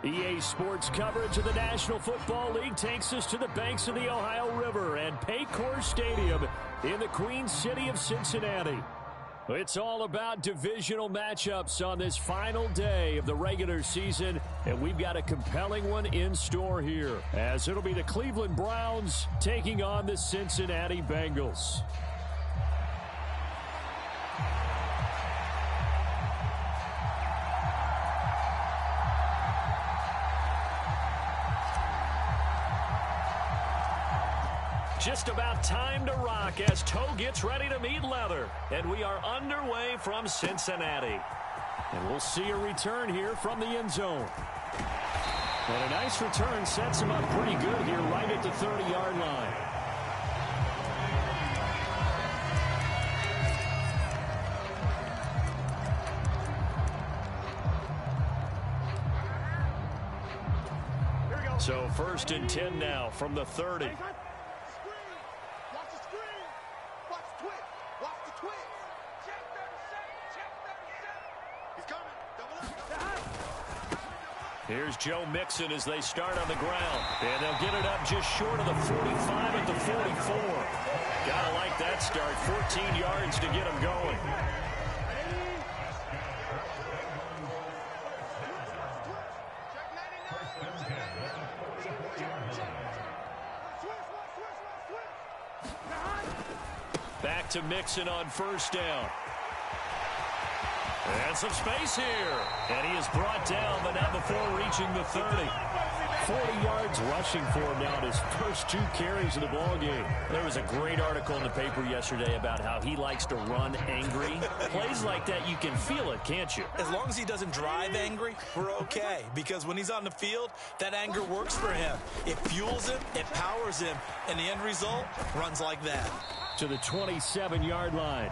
EA Sports coverage of the National Football League takes us to the banks of the Ohio River and Paycor Stadium in the Queen City of Cincinnati. It's all about divisional matchups on this final day of the regular season, and we've got a compelling one in store here, as it'll be the Cleveland Browns taking on the Cincinnati Bengals. Just about time to rock as toe gets ready to meet leather. And we are underway from Cincinnati. And we'll see a return here from the end zone. And a nice return sets him up pretty good here right at the 30-yard line. So 1st and 10 now from the 30. Here's Joe Mixon as they start on the ground. And they'll get it up just short of the 45 at the 44. Gotta like that start. 14 yards to get them going. Back to Mixon on 1st down. And some space here. And he is brought down, but not before reaching the 30. 40 yards rushing for him now in his first 2 carries of the ballgame. There was a great article in the paper yesterday about how he likes to run angry. Plays like that, you can feel it, can't you? As long as he doesn't drive angry, we're okay. Because when he's on the field, that anger works for him. It fuels him, it powers him, and the end result runs like that. To the 27-yard line.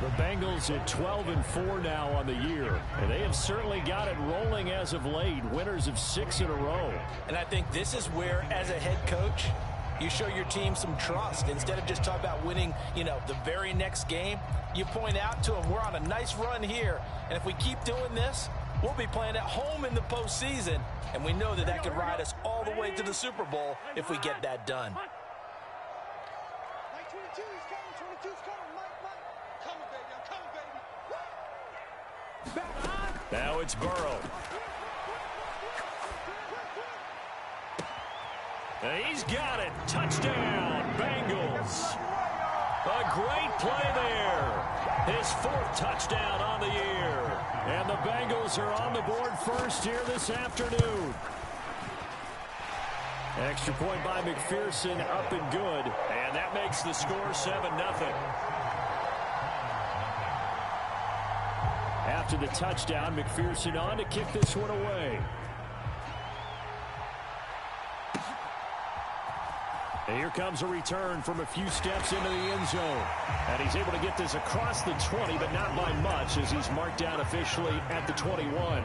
The Bengals at 12-4 now on the year, and they have certainly got it rolling as of late, winners of 6 in a row. And I think this is where, as a head coach, you show your team some trust. Instead of just talking about winning, the very next game, you point out to them, we're on a nice run here, and if we keep doing this, we'll be playing at home in the postseason, and we know that that could ride us all the way to the Super Bowl if we get that done. Now it's Burrow. And he's got it. Touchdown, Bengals. A great play there. His 4th touchdown on the year. And the Bengals are on the board first here this afternoon. Extra point by McPherson, up and good. And that makes the score 7-0. After the touchdown, McPherson on to kick this one away. And here comes a return from a few steps into the end zone. And he's able to get this across the 20, but not by much, as he's marked down officially at the 21.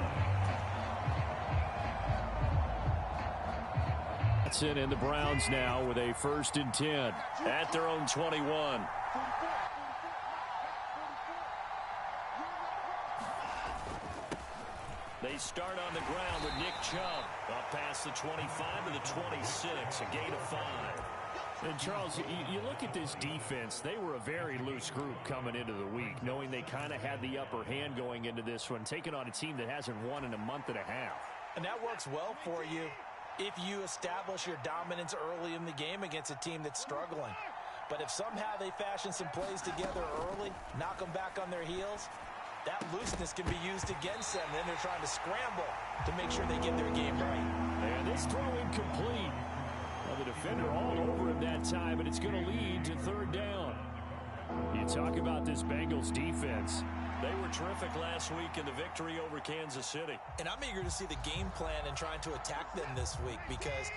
That's it, and the Browns now with a 1st and 10 at their own 21. They start on the ground with Nick Chubb up past the 25 to the 26, a gain of 5. And Charles, you look at this defense, they were a very loose group coming into the week, knowing they kind of had the upper hand going into this one, taking on a team that hasn't won in a month and a half. And that works well for you if you establish your dominance early in the game against a team that's struggling. But if somehow they fashion some plays together early, knock them back on their heels, that looseness can be used against them. Then they're trying to scramble to make sure they get their game right. And this throw incomplete. Well, the defender all over him that time, and it's going to lead to 3rd down. You talk about this Bengals defense. They were terrific last week in the victory over Kansas City. And I'm eager to see the game plan and trying to attack them this week, because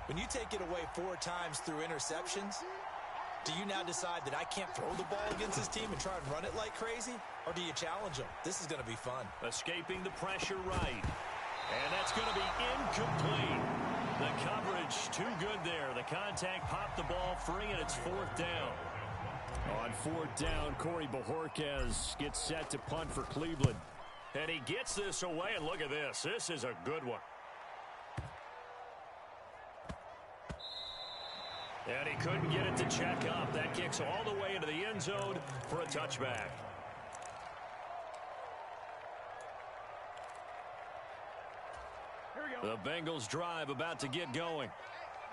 when you take it away 4 times through interceptions, do you now decide that I can't throw the ball against this team and try and run it like crazy? Or do you challenge them? This is going to be fun. Escaping the pressure right. And that's going to be incomplete. The coverage too good there. The contact popped the ball free, and it's 4th down. On 4th down, Corey Bojorquez gets set to punt for Cleveland. And he gets this away, and look at this. This is a good one. And he couldn't get it to check up. That kicks all the way into the end zone for a touchback. The Bengals drive about to get going.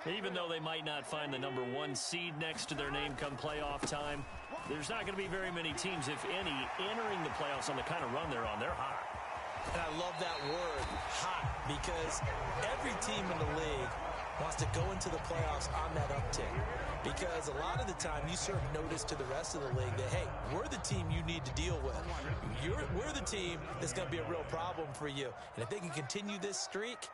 Even though they might not find the #1 seed next to their name come playoff time, there's not going to be very many teams, if any, entering the playoffs on the kind of run they're on. They're hot. And I love that word, hot, because every team in the league wants to go into the playoffs on that uptick. Because a lot of the time you serve notice to the rest of the league that, hey, we're the team you need to deal with. We're the team that's going to be a real problem for you. And if they can continue this streak,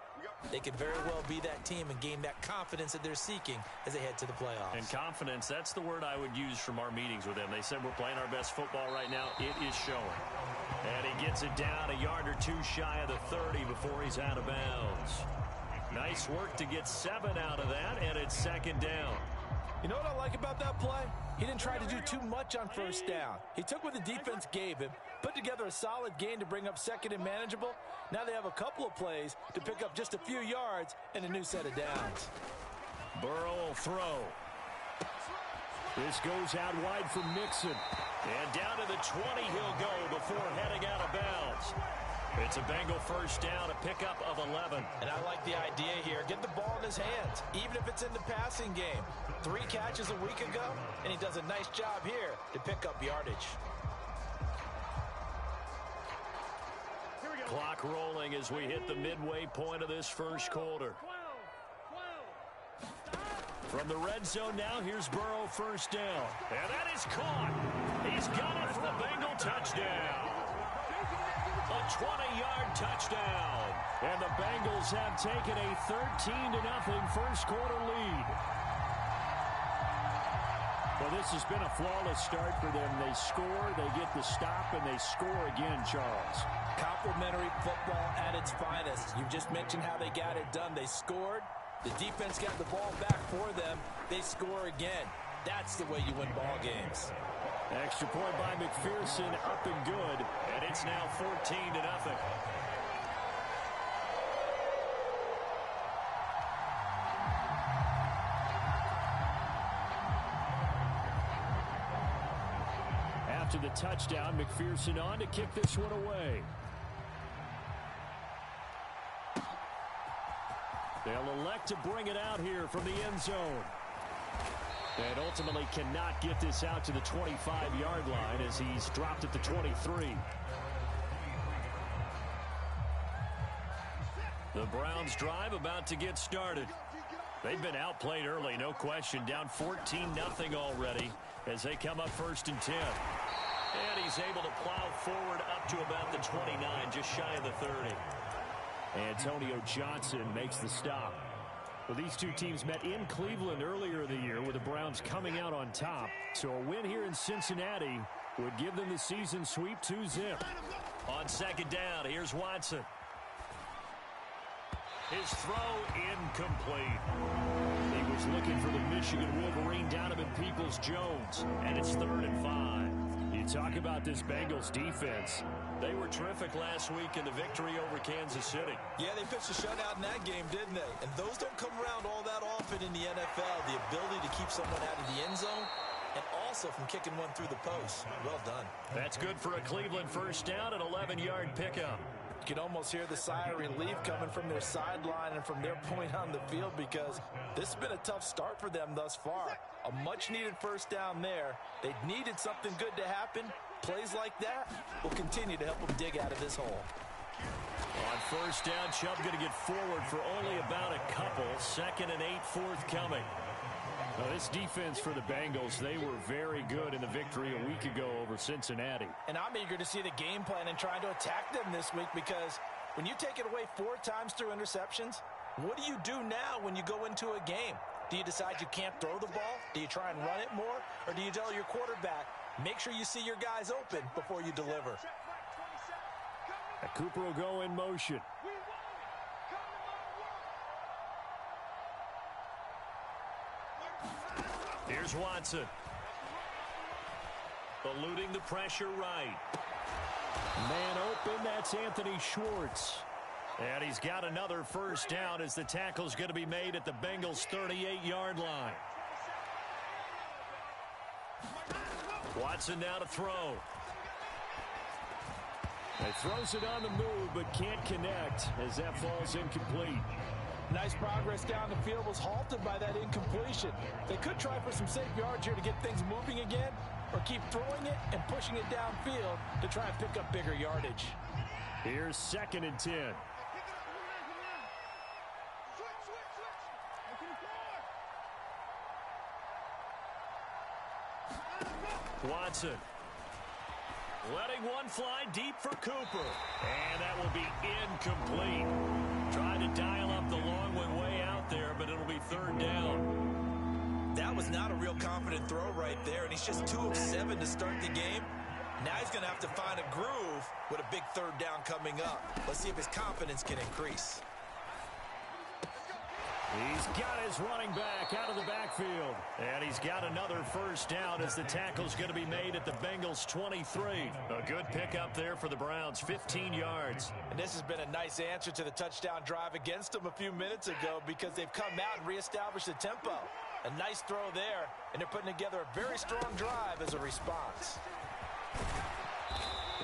they could very well be that team and gain that confidence that they're seeking as they head to the playoffs. And confidence, that's the word I would use from our meetings with them. They said we're playing our best football right now. It is showing. And he gets it down a yard or two shy of the 30 before he's out of bounds. Nice work to get 7 out of that, and it's second down. You know what I like about that play? He didn't try to do too much on first down. He took what the defense gave him, put together a solid gain to bring up second and manageable. Now they have a couple of plays to pick up just a few yards and a new set of downs. Burrow will throw. This goes out wide for Mixon. And down to the 20 he'll go before heading out of bounds. It's a Bengal first down, a pickup of 11. And I like the idea here. Get the ball in his hands, even if it's in the passing game. 3 catches a week ago, and he does a nice job here to pick up yardage. Clock rolling as we hit the midway point of this first quarter. From the red zone now, here's Burrow first down. And that is caught. He's got it for a Bengal touchdown. A 20-yard touchdown. And the Bengals have taken a 13-0 first quarter lead. Well, this has been a flawless start for them. They score, they get the stop, and they score again, Charles. Complimentary football at its finest. You just mentioned how they got it done. They scored. The defense got the ball back for them. They score again. That's the way you win ball games. Extra point by McPherson, up and good, and it's now 14-0. After the touchdown, McPherson on to kick this one away. They'll elect to bring it out here from the end zone. And ultimately cannot get this out to the 25-yard line as he's dropped at the 23. The Browns drive about to get started. They've been outplayed early, no question. Down 14-0 already as they come up 1st and 10. And he's able to plow forward up to about the 29, just shy of the 30. Antonio Johnson makes the stop. Well, these two teams met in Cleveland earlier in the year with the Browns coming out on top. So a win here in Cincinnati would give them the season sweep 2-zip. On second down, here's Watson. His throw incomplete. He was looking for the Michigan Wolverine Donovan Peoples-Jones, and it's 3rd and 5. You talk about this Bengals defense. They were terrific last week in the victory over Kansas City. Yeah, they pitched a shutout in that game, didn't they? And those don't come around all that often in the NFL. The ability to keep someone out of the end zone and also from kicking one through the post. Well done. That's good for a Cleveland first down, an 11-yard pickup. You can almost hear the sigh of relief coming from their sideline and from their point on the field because this has been a tough start for them thus far. A much-needed first down there. They needed something good to happen. Plays like that will continue to help them dig out of this hole. On first down, Chubb going to get forward for only about a couple. 2nd and 8 forthcoming. Now, this defense for the Bengals, they were very good in the victory a week ago over Cincinnati. And I'm eager to see the game plan and trying to attack them this week because when you take it away 4 times through interceptions, what do you do now when you go into a game? Do you decide you can't throw the ball? Do you try and run it more? Or do you tell your quarterback, make sure you see your guys open before you deliver? Cooper will go in motion. Here's Watson. Eluding the pressure right. Man open, that's Anthony Schwartz. And he's got another first down as the tackle's going to be made at the Bengals' 38-yard line. Watson now to throw. He throws it on the move, but can't connect as that falls incomplete. Nice progress down the field was halted by that incompletion. They could try for some safe yards here to get things moving again, or keep throwing it and pushing it downfield to try and pick up bigger yardage. Here's 2nd and 10. Watson. Letting one fly deep for Cooper. And that will be incomplete. Trying to dial up the long one way out there, but it'll be 3rd down. That was not a real confident throw right there, and he's just 2 of 7 to start the game. Now he's going to have to find a groove with a big 3rd down coming up. Let's see if his confidence can increase. He's got his running back out of the backfield. And he's got another 1st down as the tackle's going to be made at the Bengals 23. A good pickup there for the Browns, 15 yards. And this has been a nice answer to the touchdown drive against them a few minutes ago because they've come out and reestablished the tempo. A nice throw there, and they're putting together a very strong drive as a response.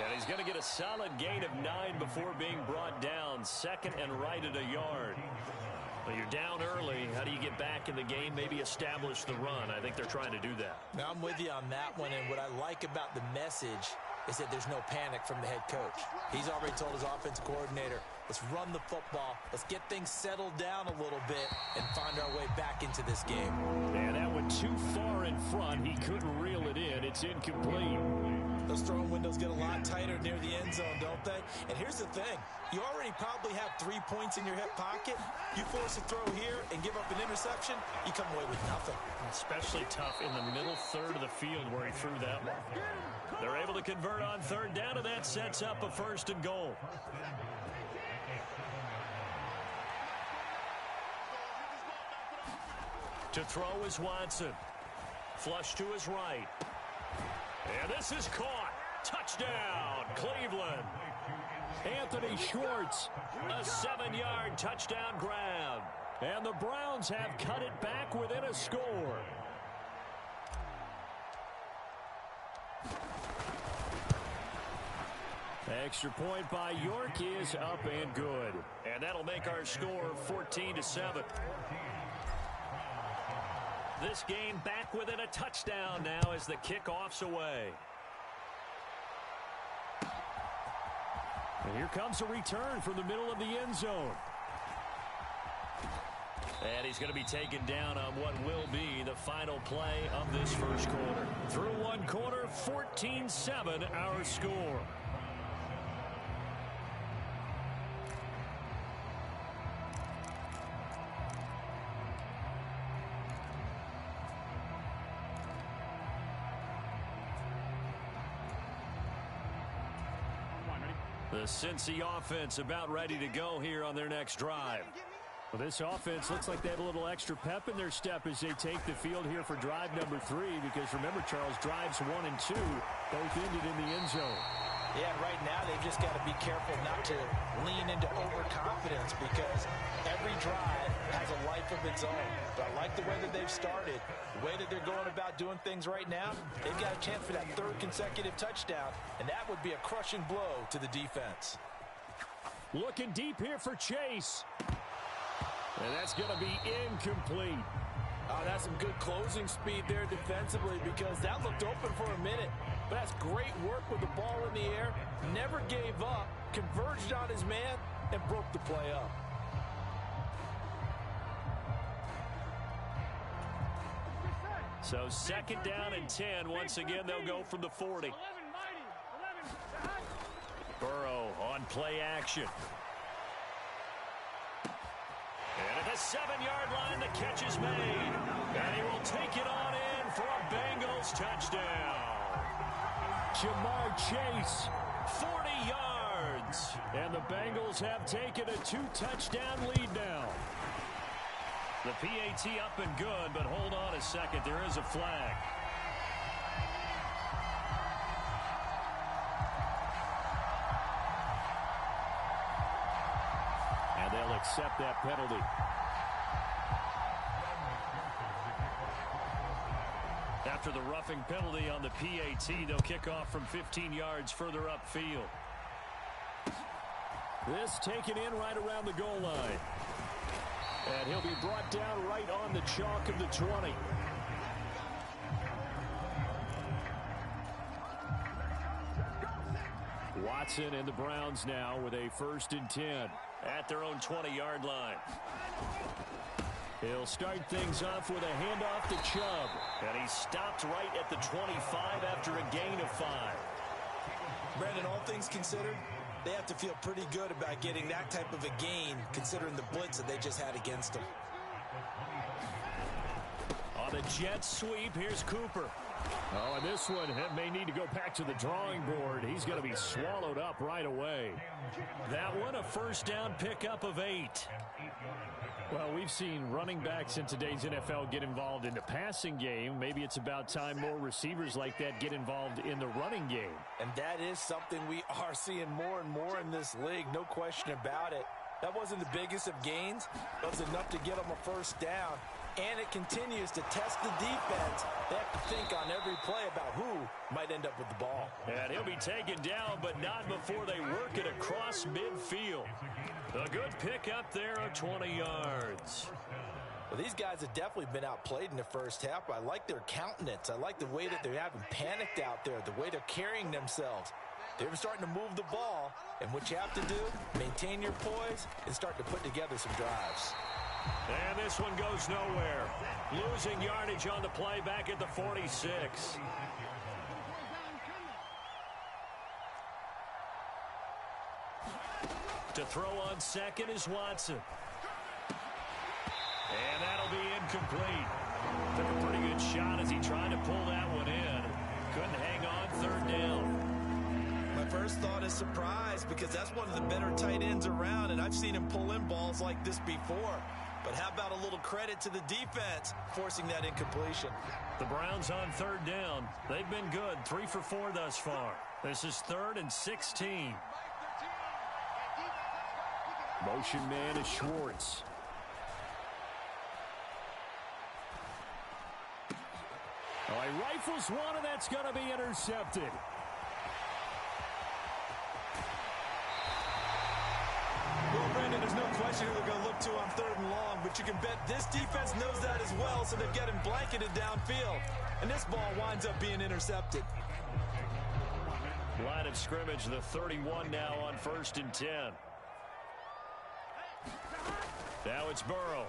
And he's going to get a solid gain of 9 before being brought down. 2nd and right at a yard. Well, you're down early. How do you get back in the game? Maybe establish the run. I think they're trying to do that. Now, I'm with you on that one, and what I like about the message is that there's no panic from the head coach. He's already told his offensive coordinator, let's run the football, let's get things settled down a little bit, and find our way back into this game. And that went too far in front. He couldn't reel it in. It's incomplete. Those throwing windows get a lot tighter near the end zone, don't they? And here's the thing. You already probably have 3 points in your hip pocket. You force a throw here and give up an interception, you come away with nothing. Especially tough in the middle 3rd of the field where he threw that one. They're able to convert on 3rd down, and that sets up a 1st and goal. To throw is Watson. Flush to his right. And this is caught. Touchdown, Cleveland. Anthony Schwartz, a 7-yard touchdown grab. And the Browns have cut it back within a score. Extra point by York is up and good. And that'll make our score 14-7. This game back within a touchdown now as the kickoff's away. And here comes a return from the middle of the end zone. And he's going to be taken down on what will be the final play of this 1st quarter. Through 1 quarter, 14-7 our score. The Cincy offense about ready to go here on their next drive. Well, this offense looks like they have a little extra pep in their step as they take the field here for drive number 3, because remember, Charles, drives 1 and 2 both ended in the end zone. Yeah, right now they've just got to be careful not to lean into overconfidence because every drive has a life of its own. But I like the way that they've started, the way that they're going about doing things right now. They've got a chance for that 3rd consecutive touchdown, and that would be a crushing blow to the defense. Looking deep here for Chase. And that's going to be incomplete. Oh, that's some good closing speed there defensively because that looked open for a minute. But that's great work with the ball in the air. Never gave up, converged on his man, and broke the play up. So 2nd down and 10. Once again, they'll go from the 40. Burrow on play action. And at the 7-yard line, the catch is made. And he will take it on in for a Bengals touchdown. Jamar Chase, 40 yards. And the Bengals have taken a 2-touchdown lead now. The PAT up and good, but hold on a second. There is a flag. And they'll accept that penalty. After the roughing penalty on the PAT, they'll kick off from 15 yards further upfield. This taken in right around the goal line. And he'll be brought down right on the chalk of the 20. Watson and the Browns now with a 1st and 10. At their own 20-yard line. He'll start things off with a handoff to Chubb. And he stopped right at the 25 after a gain of 5. Brandon, all things considered, they have to feel pretty good about getting that type of a gain, considering the blitz that they just had against them. On the jet sweep, here's Cooper. Oh, and this one may need to go back to the drawing board. He's going to be swallowed up right away. That one, a 1st down pickup of 8. Well, we've seen running backs in today's NFL get involved in the passing game. Maybe it's about time more receivers like that get involved in the running game. And that is something we are seeing more and more in this league, no question about it. That wasn't the biggest of gains, but it was enough to get them a 1st down. And it continues to test the defense. They have to think on every play about who might end up with the ball. And he'll be taken down, but not before they work it across midfield. A good pickup there of 20 yards. Well, these guys have definitely been outplayed in the 1st half. I like their countenance. I like the way that they're having panicked out there, the way they're carrying themselves. They're starting to move the ball, and what you have to do, maintain your poise and start to put together some drives. And this one goes nowhere. Losing yardage on the play back at the 46. To throw on 2nd is Watson. And that'll be incomplete. Took a pretty good shot as he tried to pull that one in. Couldn't hang on 3rd down. My first thought is surprise, because that's one of the better tight ends around, and I've seen him pull in balls like this before. But how about a little credit to the defense forcing that incompletion? The Browns on 3rd down. They've been good, 3 for 4 thus far. This is 3rd and 16. Motion man is Schwartz. Oh, he rifles one, and that's going to be intercepted. Well, Brandon, there's no question who they're going to look to on 3rd and long, but you can bet this defense knows that as well, so they're getting blanketed downfield. And this ball winds up being intercepted. Line of scrimmage, the 31 now on 1st and 10. Now it's Burrow.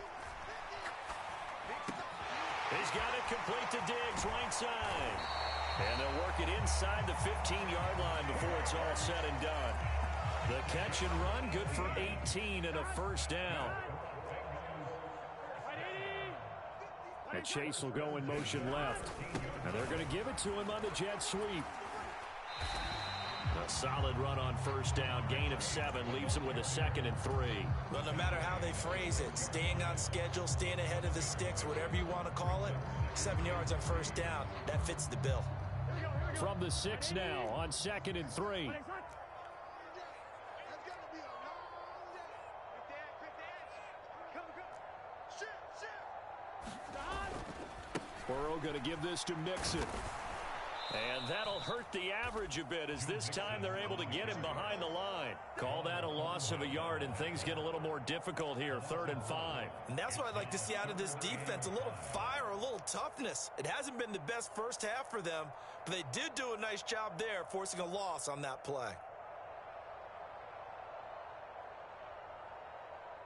He's got it complete to Diggs, right side. And they'll work it inside the 15-yard line before it's all said and done. The catch and run, good for 18 and a 1st down. And Chase will go in motion left. And they're going to give it to him on the jet sweep. A solid run on 1st down. Gain of 7 leaves him with a 2nd and 3. Well, no matter how they phrase it, staying on schedule, staying ahead of the sticks, whatever you want to call it, 7 yards on 1st down, that fits the bill. From the 6 now on 2nd and 3. Burrow going to give this to Mixon. And that'll hurt the average a bit, as this time they're able to get him behind the line. Call that a loss of a yard, and things get a little more difficult here, 3rd and 5. And that's what I'd like to see out of this defense, a little fire, a little toughness. It hasn't been the best 1st half for them, but they did do a nice job there, forcing a loss on that play.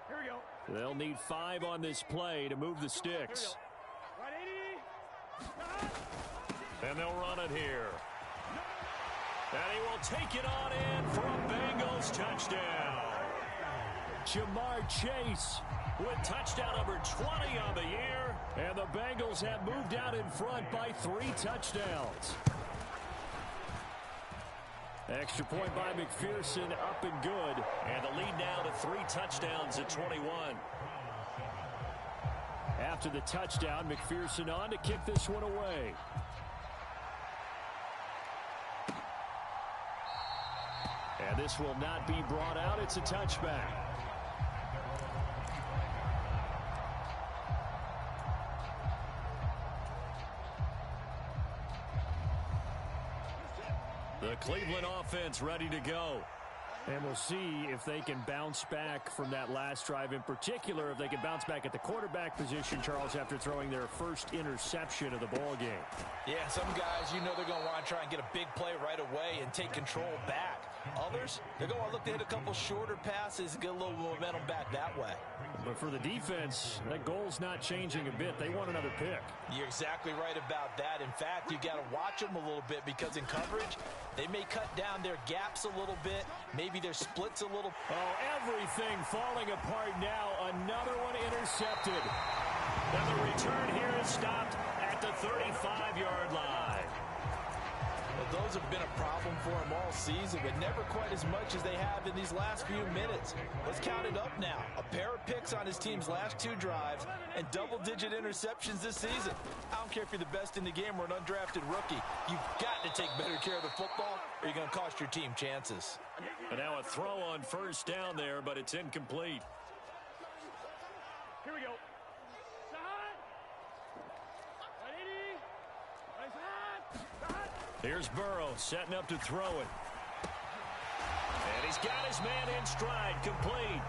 Here we go. They'll need 5 on this play to move the sticks. And they'll run it here. And he will take it on in for a Bengals touchdown. Jamar Chase with touchdown number 20 on the year. And the Bengals have moved out in front by 3 touchdowns. Extra point by McPherson, up and good. And the lead now to 3 touchdowns at 21. After the touchdown, McPherson on to kick this one away. And this will not be brought out. It's a touchback. The Cleveland offense ready to go. And we'll see if they can bounce back from that last drive in particular, if they can bounce back at the quarterback position, Charles, after throwing their first interception of the ball game. Yeah, some guys, you know they're going to want to try and get a big play right away and take control back. Others, they're going to look to hit a couple shorter passes and get a little momentum back that way. But for the defense, that goal's not changing a bit. They want another pick. You're exactly right about that. In fact, you got to watch them a little bit because in coverage, they may cut down their gaps a little bit, maybe their splits a little. Oh, everything falling apart now. Another one intercepted. And the return here is stopped at the 35-yard line. Well, those have been a problem for them all season, but never quite as much as they have in these last few minutes. Let's count it up now. A pair of picks on his team's last 2 drives and double-digit interceptions this season. I don't care if you're the best in the game or an undrafted rookie. You've got to take better care of the football or you're going to cost your team chances. And now a throw on first down there, but it's incomplete. Here we go. Here's Burrow setting up to throw it. And he's got his man in stride, complete.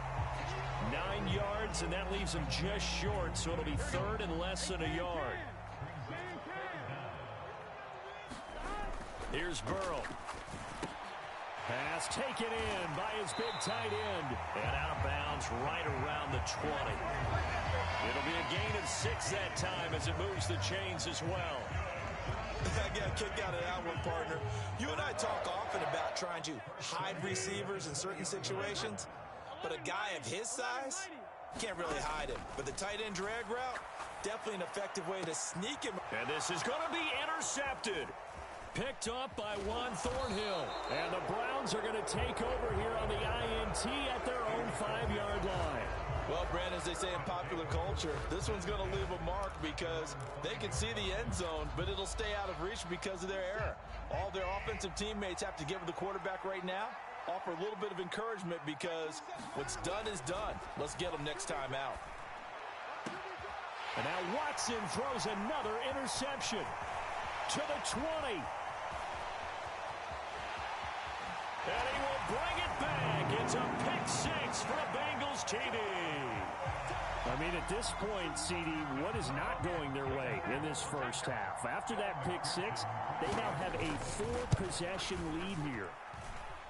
9 yards, and that leaves him just short, so it'll be third and less than a yard. Here's Burrow. Pass taken in by his big tight end. And out of bounds right around the 20. It'll be a gain of 6 that time as it moves the chains as well. I got a kick out of that one, partner. You and I talk often about trying to hide receivers in certain situations, but a guy of his size can't really hide him. But the tight end drag route, definitely an effective way to sneak him. And this is going to be intercepted. Picked up by Juan Thornhill. And the Browns are going to take over here on the INT at their own 5-yard line. Well, Brandon, as they say in popular culture, this one's going to leave a mark because they can see the end zone, but it'll stay out of reach because of their error. All their offensive teammates have to give the quarterback right now, offer a little bit of encouragement because what's done is done. Let's get them next time out. And now Watson throws another interception to the 20. And he will bring it back. It's a pick-6 for the Bengals TD. I mean, at this point, CD, what is not going their way in this first half? After that pick-6, they now have a 4-possession lead here.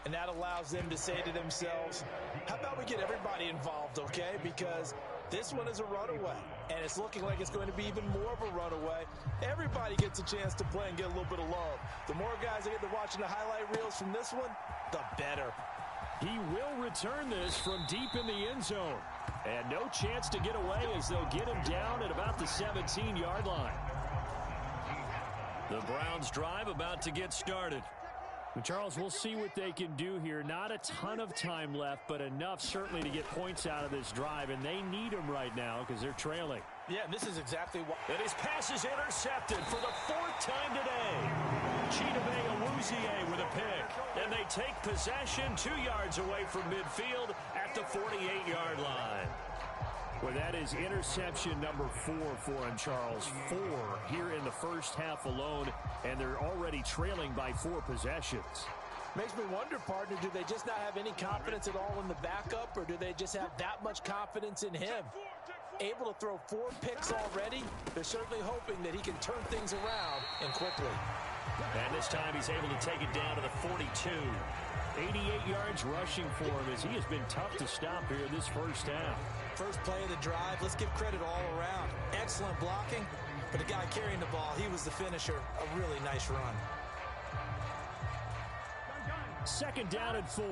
And that allows them to say to themselves, how about we get everybody involved, okay? Because this one is a runaway, and it's looking like it's going to be even more of a runaway. Everybody gets a chance to play and get a little bit of love. The more guys that get to watching the highlight reels from this one, the better. He will return this from deep in the end zone. And no chance to get away as they'll get him down at about the 17-yard line. The Browns drive about to get started. And Charles, we'll see what they can do here. Not a ton of time left, but enough certainly to get points out of this drive. And they need them right now because they're trailing. Yeah, this is exactly what. And his pass is intercepted for the 4th time today. Chidobe Awuzie with a pick. And they take possession 2 yards away from midfield at the 48-yard line. Well, that is interception number 4 for him, Charles. 4 here in the first half alone, and they're already trailing by 4 possessions. Makes me wonder, partner, do they just not have any confidence at all in the backup, or do they just have that much confidence in him? Able to throw 4 picks already, they're certainly hoping that he can turn things around and quickly. And this time he's able to take it down to the 42. 88 yards rushing for him as he has been tough to stop here this first half. First play of the drive, let's give credit all around. Excellent blocking, but the guy carrying the ball, he was the finisher. A really nice run. Second down and 4.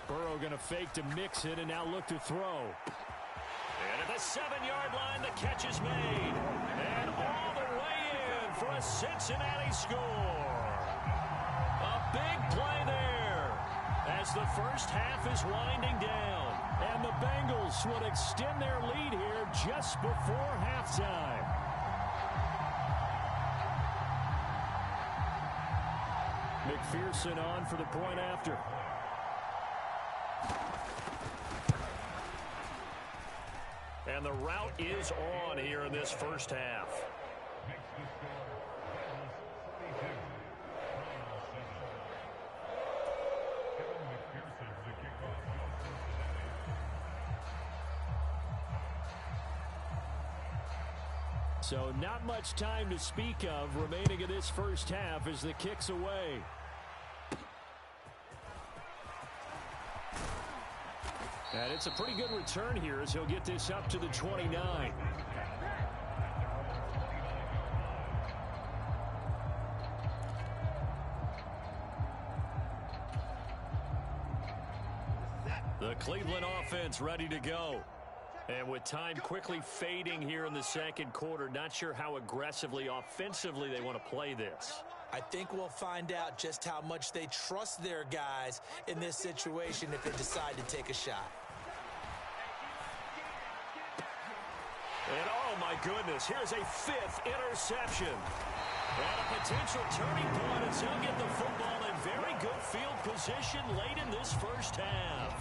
Burrow going to fake to mix it and now look to throw. And at the 7-yard line, the catch is made. And all the way in for a Cincinnati score. A big play there as the first half is winding down. And the Bengals would extend their lead here just before halftime. McPherson on for the point after. And the route is on here in this first half. So not much time to speak of remaining in this first half as the kick's away. And it's a pretty good return here as he'll get this up to the 29. The Cleveland offense ready to go. And with time quickly fading here in the second quarter, not sure how aggressively, offensively they want to play this. I think we'll find out just how much they trust their guys in this situation if they decide to take a shot. And oh my goodness, here's a 5th interception. And a potential turning point as he'll get the football in very good field position late in this first half.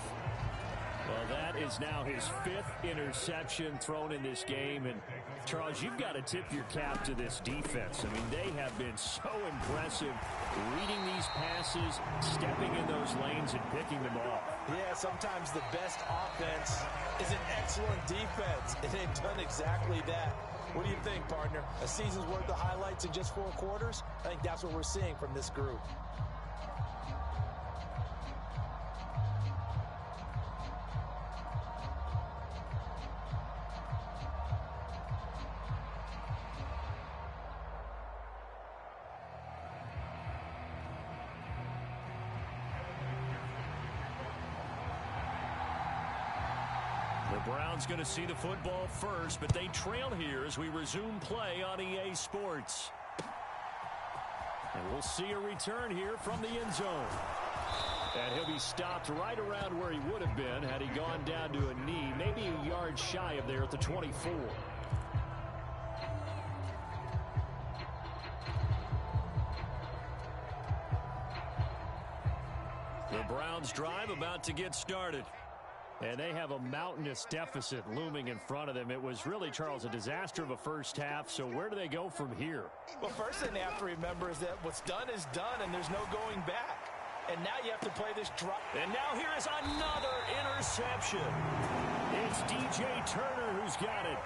Well, that is now his 5th interception thrown in this game. And, Charles, you've got to tip your cap to this defense. I mean, they have been so impressive reading these passes, stepping in those lanes, and picking them off. Yeah, sometimes the best offense is an excellent defense, and they've done exactly that. What do you think, partner? A season's worth of highlights in just 4 quarters? I think that's what we're seeing from this group. The Browns going to see the football first, but they trail here as we resume play on EA Sports. And we'll see a return here from the end zone. And he'll be stopped right around where he would have been had he gone down to a knee, maybe a yard shy of there at the 24. The Browns drive about to get started. And they have a mountainous deficit looming in front of them. It was really, Charles, a disaster of a first half. So where do they go from here? Well, first thing they have to remember is that what's done is done, and there's no going back. And now you have to play this drop. And now here is another interception. It's DJ Turner who's got it.